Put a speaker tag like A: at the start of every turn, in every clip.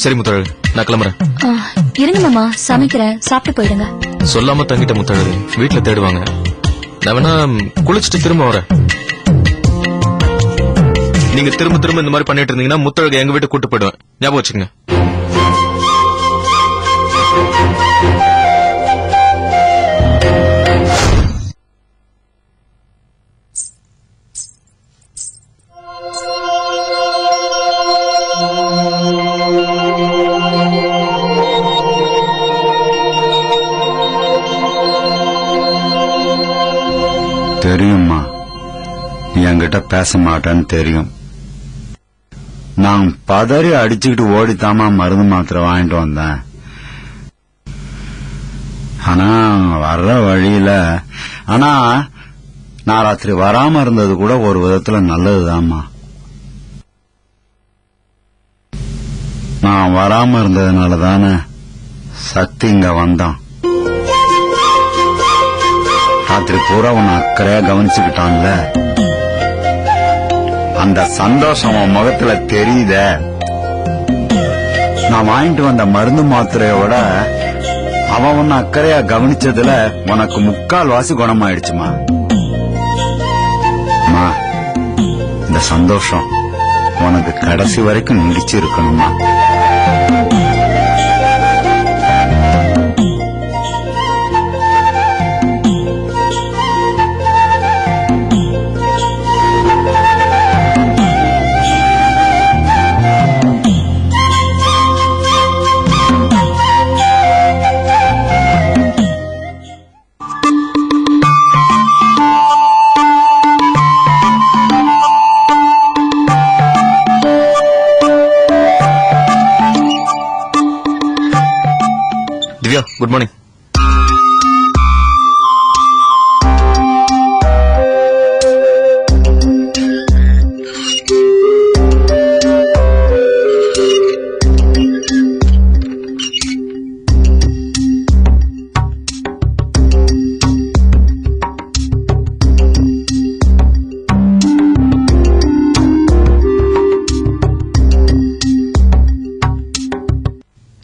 A: சரி முத்தழகு, நான் கிளம்புறேன்.
B: இருங்க மாமா, சமைக்கிறேன், சாப்பிட்டு போயிடுங்க.
A: சொல்லாம தங்கிட்ட முத்தழகு, வீட்டுல தேடுவாங்க. நான் வேணா குளிச்சுட்டு திரும்ப வரேன். நீங்க திரும்ப திரும்ப இந்த மாதிரி பண்ணிட்டு இருந்தீங்கன்னா முத்தழகு எங்க வீட்டுக்கு கூட்டு போயிடுவேன். ஞாபகம் வச்சுங்க.
C: தெரியும்மா, நீ என்கிட்ட பேச மாட்டேன்னு தெரியும். நான் பதறி அடிச்சுக்கிட்டு ஓடித்தாமா மருந்து மாத்திரை வாங்கிட்டு வந்தேன். ஆனா வர்ற வழியில நான் ராத்திரி வராம இருந்தது கூட ஒரு விதத்துல நல்லதுதாம்மா. நான் வராம இருந்ததுனால தானே சக்தி இங்க வந்தான். ராத்திரி பூரா உன்னை அக்கறையா கவனிச்சுக்கிட்டான்ல, அந்த சந்தோஷம் உன் முகத்துல தெரியுத. நான் வாங்கிட்டு வந்த மருந்து மாத்திரையோட அவன் உன்னை அக்கறையா கவனிச்சதுல உனக்கு 3/4 குணமாயிடுச்சுமா. இந்த சந்தோஷம் உனக்கு கடைசி வரைக்கும் நீடிச்சு இருக்கணுமா.
A: Divya, good morning.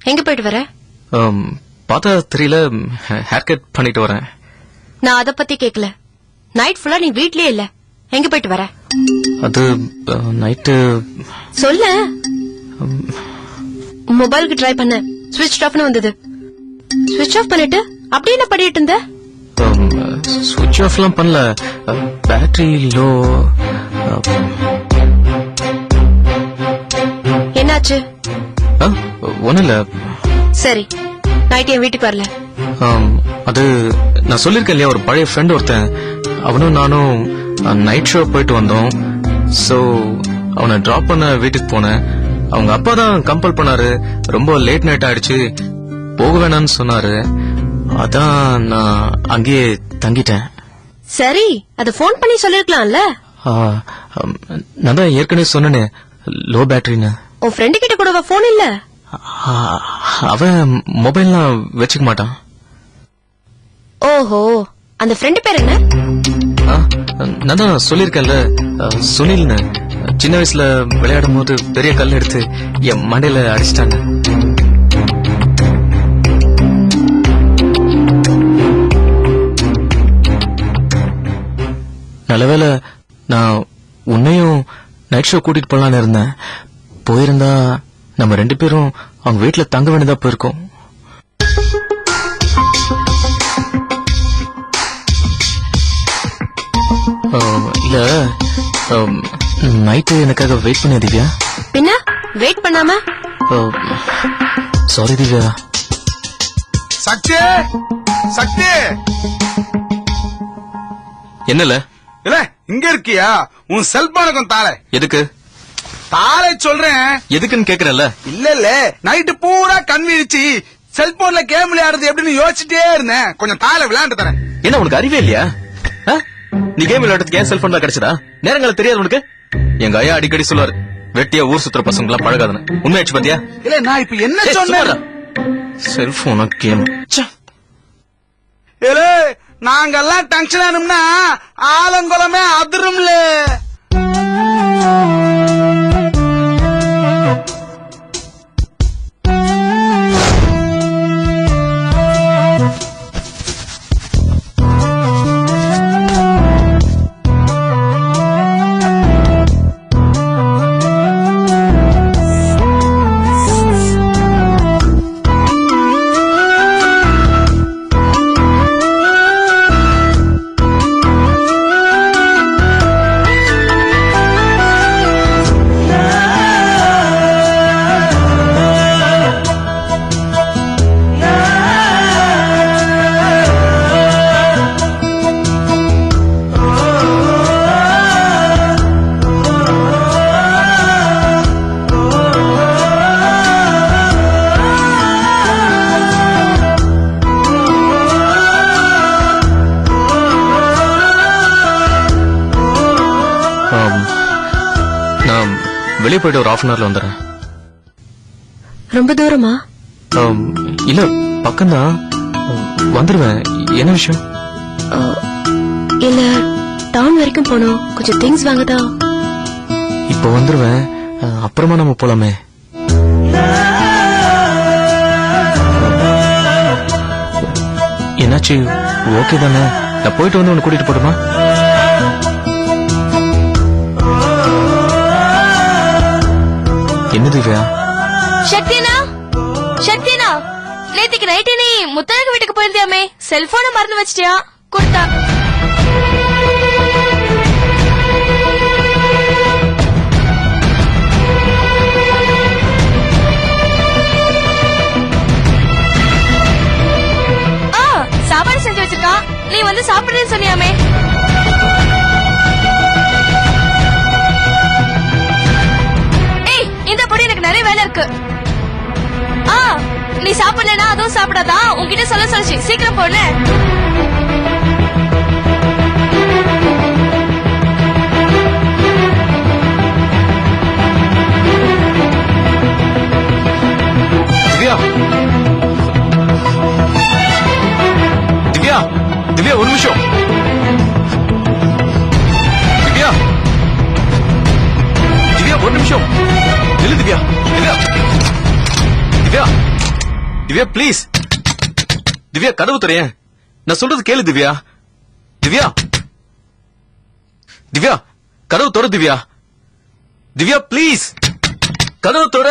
D: எங்க போயிட்டு வர?
A: பார்த்தா தெரியல, ஹேர் கட் பண்ணிட்டு வரேன்.
D: நான் அத பத்தி கேக்கல. நைட் ஃபுல்லா நீ வீட்லயே இல்ல, எங்க போயிட்டு வர?
A: அது நைட்டு
D: சொல்ல. மொபைலுக்கு ட்ரை பண்ண, ஸ்விட்ச் ஆஃப்னு வந்தது. ஸ்விட்ச் ஆஃப் பண்ணிட்டு அப்படி என்ன பண்ணிட்டு இருந்த?
A: ஸ்விட்ச் ஆஃப்லாம் பண்ணல, பேட்டரி லோ.
D: என்னாச்சு?
A: ஒண்ணும் இல்ல.
D: சரி, நைட் என் வீட்டுக்கு வரல.
A: அது நான் சொல்லிருக்கேன் இல்லையா, ஒரு பழைய ஃப்ரெண்ட் ஒருத்தன், அவனும் நானும் நைட் ஷோ போயிட்டு வந்தோம். சோ அவனை டிராப் பண்ண வீட்டுக்கு போனேன். அவங்க அப்பா தான் கம்பல் பண்ணாரு. ரொம்ப லேட் நைட் ஆயிடுச்சு, போக வேணாம்னு சொன்னாரு. அதான் நான் அங்கேயே தங்கிட்டேன்.
D: சரி, அத போன் பண்ணி சொல்லிருக்கலாம்ல.
A: நான் தான் ஏற்கனவே சொன்னேனே, லோ பேட்டரின்னு.
D: உன் ஃப்ரெண்டு கிட்ட கூட போன் இல்ல?
A: அவன் மொபைல்லாம் வச்சுக்க மாட்டான்.
D: ஓஹோ, அந்த ஃப்ரெண்டு பேர் என்ன?
A: நான் தான் சொல்லிருக்கேன்ல, சுனில்னு. சின்ன வயசுல விளையாடும் போது பெரிய கல் எடுத்து என் மண்டையில அடிச்சிட்டாங்க. நல்லவேளை நான் உன்னையும் நைட் ஷோ கூட்டிட்டு போலான்னு இருந்தேன். போயிருந்தா நம்ம 2 பேரும் அவங்க வீட்டுல தங்க வேண்டியதா போயிருக்கோம். இல்ல, நைட்டு எனக்காக வெயிட் பண்ண திவ்யா.
D: பின்ன வெயிட் பண்ணாம?
A: சாரி திவ்யா.
E: சக்தி, சக்தி,
A: என்னல?
E: இல்ல இங்க இருக்கியா? உன் செல்போனுக்கும் தாளை.
A: எதுக்கு?
E: தாளை சொல்றேன்.
A: எதுக்குன்னு கேக்குறல்ல?
E: இல்ல நைட்டு பூரா கண் விழிச்சு செல்போன்ல கேம் விளையாடுறது எப்படின்னு யோசிச்சுட்டே இருந்தேன். கொஞ்சம் தாளை விளையாண்டு தரேன்.
A: என்ன உனக்கு அறிவே இல்லையா? நீ கேம் விளையாடுறதுக்கு ஏன் செல்போன் தான் கிடைச்சதா? நேரங்கள தெரியாது உனக்கு? எங்க ஐயா அடிக்கடி சொல்லுவாரு, வெட்டியா ஊர் சுத்துற பசங்க எல்லாம் பழகாதுன்னு. உண்மையாச்சு பாத்தியா?
E: இல்ல நான் இப்ப என்ன சொன்னேன்?
A: செல்போனா கேம்.
E: நாங்கெல்லாம் டென்ஷன் ஆனோம்னா ஆலங்குளமே அதிரும்ல.
A: வெளியே போயிட்டு ஒரு 1/2 hourல வந்துடுறேன்.
D: ரொம்ப தூரமா?
A: இல்ல பக்கம்தான், வந்துருவேன். என்ன விஷயம்?
D: இல்ல டவுன் வரைக்கும் போனோம், கொஞ்சம் திங்ஸ் வாங்கதான்.
A: இப்ப வந்துருவேன், அப்புறமா நம்ம போலாமே. என்னாச்சு? ஓகே தானே? நான் போயிட்டு வந்து உன்னை கூட்டிட்டு போட்டுமா? என்ன திவ்யா?
B: சக்தினா, சக்தினா, நேத்துக்கு நைட்டு நீ முத்தழகு வீட்டுக்கு போயிருந்தியாமே, செல்போனை மறந்து வச்சிட்டியா? கொடுத்தா. சாப்பாடு செஞ்சு வச்சிருக்கா, நீ வந்து சாப்பிடுறேன்னு சொன்னியாமே. ஏய், இந்த பொடி எனக்கு நிறைய வேலை இருக்கு. நீ சாப்பிடலனா அதுவும் சாப்பிடாதா, உன்கிட்ட சொல்ல சொல்லிச்சு. சீக்கிரம் போன.
A: திவ்யா, திவ்யா, திவ்யா ஒரு நிமிஷம். திவ்யா, திவ்யா ஒரு நிமிஷம். இல்ல திவ்யா, திவ்யா, திவ்யா, திவ்யா ப்ளீஸ். திவ்யா கதவு தரேன், நான் சொல்றது கேளு. திவ்யா, திவ்யா, திவ்யா கதவு தொற. திவ்யா, திவ்யா ப்ளீஸ் கதவு தொற.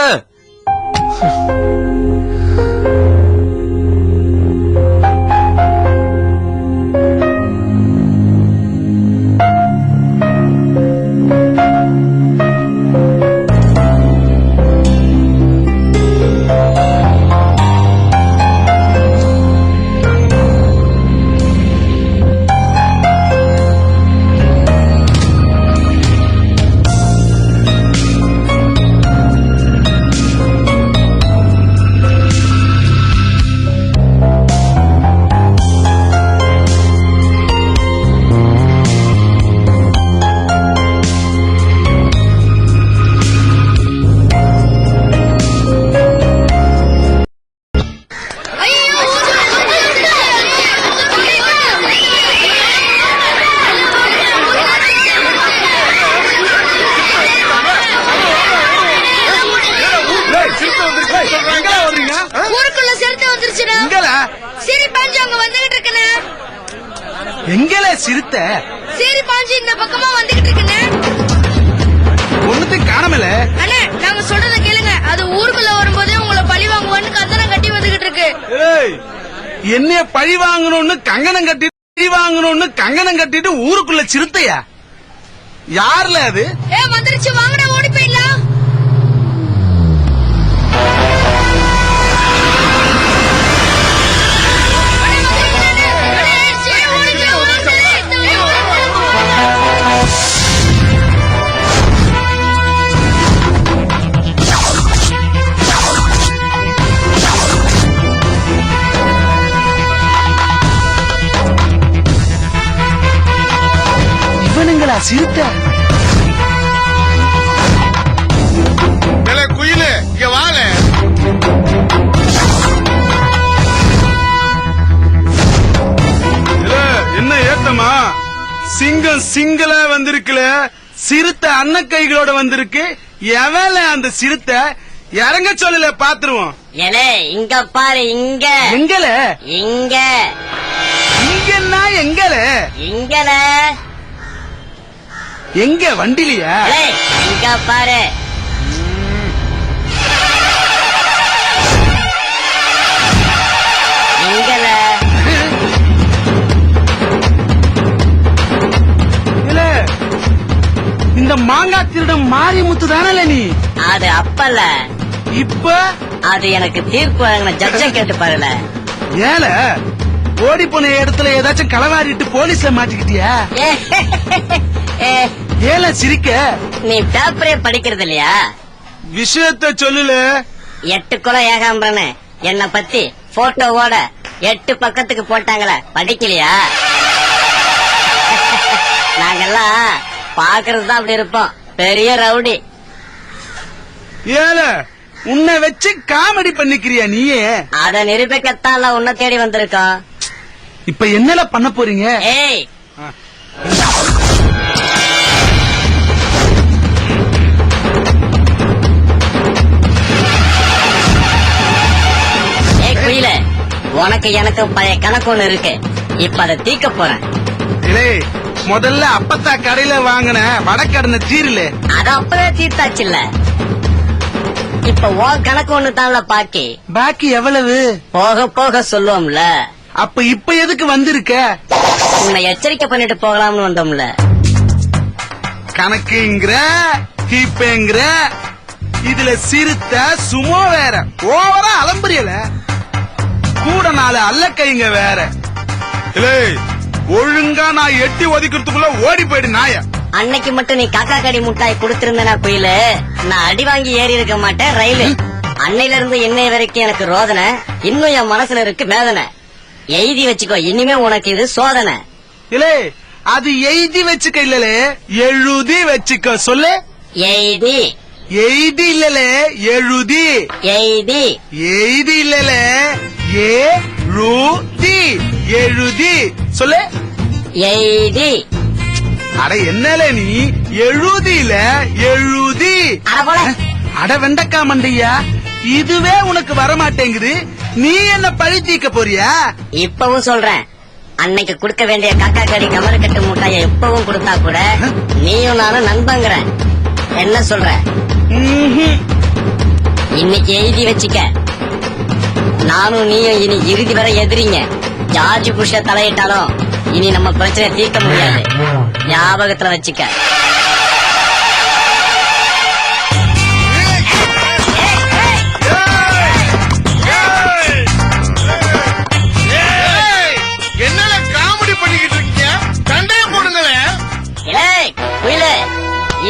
B: ஊருக்குள்ள சிறுத்தை வந்துருச்சுடா. சரி பாஞ்சு அங்க வந்துகிட்டு இருக்கனே.
E: எங்கல சிறுத்தை?
B: சரி பாஞ்சு இந்த பக்கமா வந்துகிட்டு இருக்கனே.
E: ஒண்ணுத்தையும் காணமல.
B: அண்ணே, நாங்க சொல்றத கேளுங்க. அது ஊருக்குள்ள வரும்போதே உங்களை பழி வாங்குவான்னு கந்தனம் கட்டி வந்துகிட்டு இருக்கு.
E: என்னைய பழி வாங்கணும்னு கங்கணம் கட்டிட்டு ஊருக்குள்ள சிறுத்தையா? யாருல அது?
B: வந்துருச்சு, வாங்கடா ஓடி போயிடலாம்.
E: இவனுங்களா சிறுத்தை? குயிலு இங்க வாழ. என்ன ஏத்தமா? சிங்கம் சிங்கள வந்திருக்குல, சிறுத்தை அன்ன கைகளோட வந்திருக்கு. எவன்ல அந்த சிறுத்தை? இறங்க சொல்லல, பாத்துருவோம்.
F: ஏலே இங்க பாரு, இங்க.
E: எங்கல?
F: இங்க.
E: இங்கன்னா எங்கல?
F: இங்கல.
E: எங்க வண்டிலியா?
F: ஏலே இங்க பாரு. இங்கல.
E: இந்த மாங்காய் திருடம் மாரிமுத்து தானல நீ?
F: அது அப்பல.
E: இப்ப
F: அது எனக்கு தீர்ப்பு வழங்கின ஜட்ஜ கேட்டு பாருல.
E: ஏல ஓடி போன இடத்துல ஏதாச்சும் களவாரிட்டு போலீஸ்ல மாட்டிக்கிட்டியா? ஏல சிரிக்க?
F: நீ பேப்பரே படிக்கிறது இல்லையா?
E: விஷயத்த சொல்லல.
F: 8 கொலை ஏகாம்பரன்னு என்ன பத்தி போட்டோவோட 8 பக்கத்துக்கு போட்டாங்களே, படிக்கலையா? நாங்கெல்லாம் பாக்குறது தான் அப்படி இருப்போம். பெரிய ரவுடி.
E: ஏல உன்னை வச்சு காமெடி பண்ணிக்கிறியா நீயே?
F: அத நிரூபிக்கத்தான் உன்னை தேடி வந்திருக்கோம்.
E: இப்ப என்னல பண்ண போறீங்க?
F: ஏய், குயில, உனக்கு எனக்கு பழைய கணக்கு ஒண்ணு இருக்கு. இப்ப அதை தீர்க்க போறேன்.
E: இலே முதல்ல அப்பத்தா கடையில வாங்கின வடக்கடனை தீரல.
F: அது அப்பவே தீர்த்தாச்சுல்ல. இப்ப உன் கணக்கு ஒண்ணு தான்ல பாக்கி.
E: பாக்கி எவ்வளவு?
F: போக போக சொல்லுவோம்ல.
E: அப்ப இப்ப எதுக்கு வந்திருக்க?
F: உன்னை எச்சரிக்கை பண்ணிட்டு போகலாம்னு வந்தோம்ல.
E: கணக்குங்கிற கீப்பேங்கிற இதுல சிறுத்த சுமோ வேற ஓவரா அலம்பரியல. கூட 4 அல்லக்கைங்க வேற. இலே ஒழுங்கா நான் எட்டி ஒதுக்கிறதுக்குள்ள ஓடி போயிடு நாய.
F: அன்னைக்கு மட்டும் நீ காக்கா கடி முட்டாய் கொடுத்திருந்தனா குயில, நான் அடி வாங்கி ஏறி இருக்க மாட்டேன் ரயிலு. அன்னையில இருந்து இன்னை வரைக்கும் எனக்கு ரோதனை, இன்னும் என் மனசுல இருக்கு வேதனை. எழுதி வச்சுக்கோ, இனிமே உனக்கு இது சோதனை.
E: இலே அது எழுதி வச்சுக்க இல்லலே, எழுதி வச்சுக்க. சொல்லு.
F: எழுதி.
E: எழுதி இல்லலே, எழுதி.
F: எழுதி.
E: எழுதி இல்லலே, ஏழுதி. எழுதி. சொல்லு.
F: எழுதி.
E: அட என்னல நீ எழுதில எழுதி.
F: அட போல.
E: அட வெண்டக்கா மண்டையா, இதுவே உனக்கு வரமாட்டேங்குது, நீ என்ன பழி தீக்க போறியா?
F: இப்பவும் சொல்றேன், அன்னைக்கு கொடுக்க வேண்டிய காக்கா கடி கமரு கட்டு முட்டாய இப்பவும் கொடுத்தா கூட நீயும் நானும் நண்பங்கிற. என்ன சொல்ற?
E: ம்ஹும்.
F: இன்னைக்கு எழுதி வச்சுக்க, நானும் நீயும் இனி இறுதி வரை எதிரிங்க. ஜார்ஜ் புஷ தலையிட்டாலும் இனி நம்ம பிரச்சனை தீர்க்க முடியாது. ஞாபகத்துல வச்சுக்க.
E: என்னல காமெடி பண்ணிக்கிட்டு இருக்கீங்க? சண்டைய போடுங்களே.
F: ஏய் குயிலே,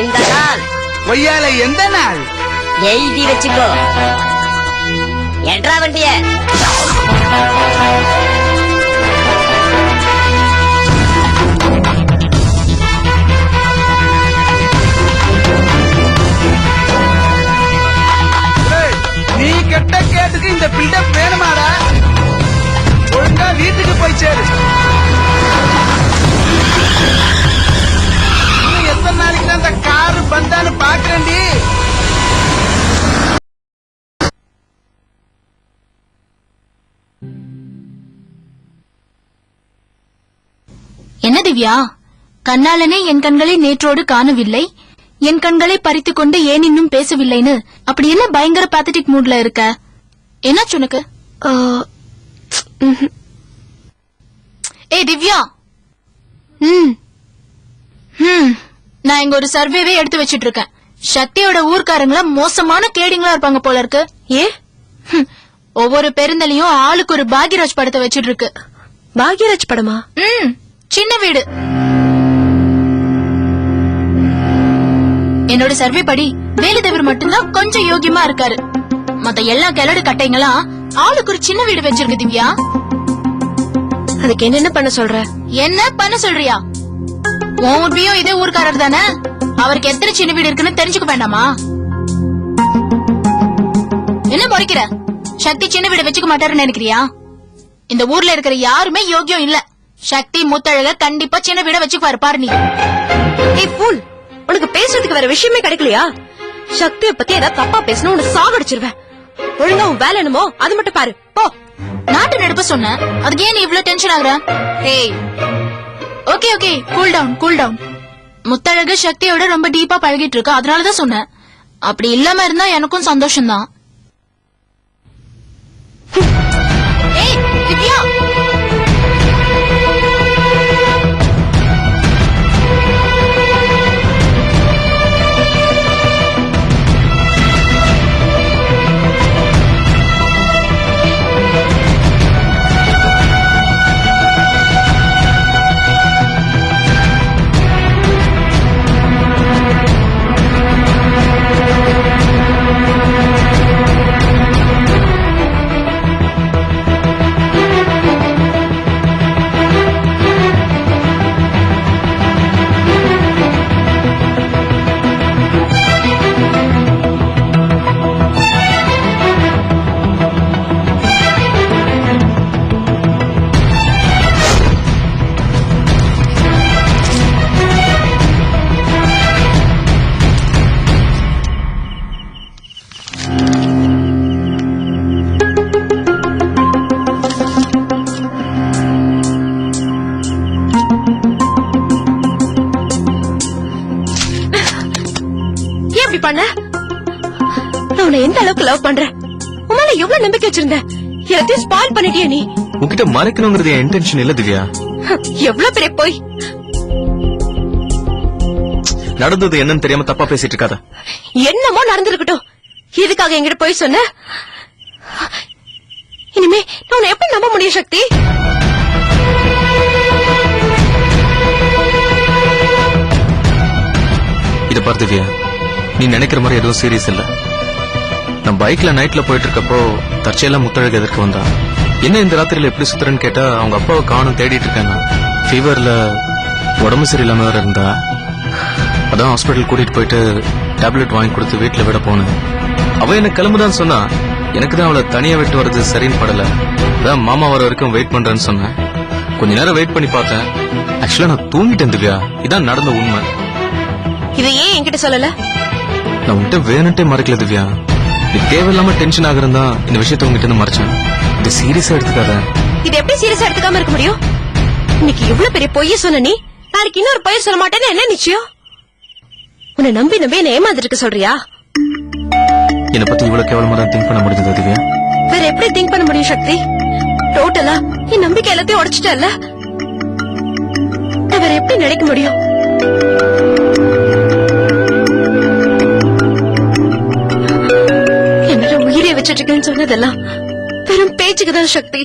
F: இந்த நாள்
E: ஒய்யால எந்த நாள்?
F: எழுதி வச்சுக்கோ. எட்ரா வண்டிய.
E: நீ கெட்ட கேட்டுக்கு இந்த பில்டப் வேணுமாடா? ஒழுங்கா வீட்டுக்கு போய் சேரு. இன்னும் எத்தனை நாளைக்கு தான் அந்த காரு பந்தான்னு பாக்குறேன்டி.
B: என்ன திவ்யா, கண்ணாலனே என் கண்களை நேற்றோடு காணவில்லை, என் கண்களை பறித்துக் கொண்டு ஏன் இன்னும் பேசவில்லைன்னு அப்படி என்ன பயங்கர பாத்தட்டிக் மூட்ல இருக்க? என்னாச்சு உனக்கு? ஏ திவ்யா. நான் இங்க ஒரு சர்வேவே எடுத்து வச்சிட்டு இருக்கேன். சக்தியோட ஊர்க்காரங்கள மோசமான கேடிங்களா இருப்பாங்க போல இருக்கு. ஒவ்வொரு பெருந்தலையும் ஆளுக்கு ஒரு பாக்யராஜ் படத்தை வச்சிட்டு இருக்கு.
D: பாக்யராஜ் படமா?
B: சின்ன வீடு. என்னோட சர்வே படி வேலுதேவர் மட்டும்தான் கொஞ்சம் யோகியமா இருக்காரு. மத்த எல்லா கிளடு கட்டைங்களா ஆளுக்கு ஒரு சின்ன வீடு வச்சிருக்கு. திவ்யா,
D: அதுக்கு என்ன பண்ண சொல்ற?
B: என்ன பண்ண சொல்றியா? உன் உண்மையும் இதே ஊர்க்காரர் தானே, அவருக்கு எத்தனை சின்ன வீடு இருக்குன்னு தெரிஞ்சுக்க வேண்டாமா? என்ன முறைக்கிற? சக்தி சின்ன வீடு வச்சுக்க மாட்டாருன்னு நினைக்கிறியா? இந்த ஊர்ல இருக்கிற யாருமே யோகியம் இல்ல. சக்தி முத்தழக கண்டிப்பா சின்ன வீட வச்சுக்குவாரு பாரு. நீ
D: ஏய் ஃபூல், உனக்கு பேசுறதுக்கு வேற விஷயமே கிடைக்கலையா? சக்தியை பத்தி ஏதாவது தப்பா பேசணும் உன்னை சாகடிச்சிருவேன். ஒழுங்கா உன் வேலை என்னமோ அது மட்டும் பாரு போ.
B: நாட்டு நடுப்ப சொன்ன, அதுக்கு ஏன் நீ இவ்ளோ டென்ஷன் ஆகுற? ஏய் okay okay, cool down cool down. Muthazhagu சக்தியோட ரொம்ப டீப்பா பழகிட்டு இருக்கு, அதனாலதான் சொன்னேன். அப்படி இல்லாம இருந்தா எனக்கும் சந்தோஷம்தான். ஏய் திவ்யா,
D: உனக்கு லவ் பண்றேன். உன் மேல எவ்வளவு நம்பிக்கை வச்சிருந்த, எல்லாத்தையும் ஸ்பாயில் பண்ணிட்டியா நீ.
A: உன்கிட்ட மறைக்கணுங்கிறது என் இன்டென்ஷன் இல்ல திவ்யா.
D: எவ்வளவு பெரிய போய்.
A: நடந்தது என்னன்னு தெரியாம தப்பா பேசிட்டு இருக்காத.
D: என்னமோ நடந்திருக்கட்டும், எதுக்காக என்கிட்ட போய் சொன்ன? இனிமே நான் உன்னை எப்படி நம்ப முடியும் சக்தி?
A: இத பாரு திவ்யா, நீ நினைக்கிற மாதிரி எதுவும் சீரியஸ் இல்ல. நான் பைக்ல நைட்ல போயிட்டு இருக்கப்போ தற்செயலா முத்தழகு எதிர்க்க வந்தா. என்ன இந்த ராத்திரியில எப்படி சுத்துறேன்னு கேட்டா அவங்க அப்பாவை காணும் தேடிட்டு இருக்கேன். ஃபீவர்ல உடம்பு சரியில்லாம வேற இருந்தா. அதான் ஹாஸ்பிட்டல் கூட்டிட்டு போயிட்டு டேப்லெட் வாங்கி கொடுத்து வீட்டுல விட போனேன். அவ எனக்கு கிளம்புதான் சொன்னா. எனக்கு தான் அவளை தனியா விட்டு வர்றது சரின்னு படல. அதான் மாமா வர வரைக்கும் வெயிட் பண்றேன்னு சொன்னேன். கொஞ்ச நேரம் வெயிட் பண்ணி பார்த்தேன். ஆக்சுவலா நான் தூங்கிட்டேன் திவ்யா. இதான் நடந்த உண்மை.
D: இதை ஏன் என்கிட்ட சொல்லல?
A: நான் உன்கிட்ட வேணுன்ட்டே மறைக்கல திவ்யா. நீ தேவையில்லாம டென்ஷன் ஆகுறதா இந்த விஷயத்த உங்ககிட்ட இருந்து மறைச்சேன். இது சீரியஸா எடுத்துக்காத.
D: இது எப்படி சீரியஸா எடுத்துக்காம இருக்க முடியும்? இன்னைக்கு இவ்வளவு பெரிய பொய்ய சொன்ன நீ, நாளைக்கு இன்னொரு பொய்ய சொல்ல மாட்டேன்னு என்ன நிச்சயம்? உன்னை நம்பி என்ன ஏமாந்துருக்க சொல்றியா?
A: என்னை பத்தி இவ்வளவு கேவலமா தான் திங்க் பண்ண முடிஞ்சது திவ்யா.
D: வேற எப்படி திங்க் பண்ண முடியும் சக்தி? டோட்டலா என் நம்பிக்கை எல்லாத்தையும் உடைச்சிட்டல. வேற எப்படி நினைக்க முடியும்? என்னோட உயிரை வச்சிட்டு இருக்கேன்னு சொன்னதெல்லாம் வெறும் பேச்சுக்குதான் சக்தி.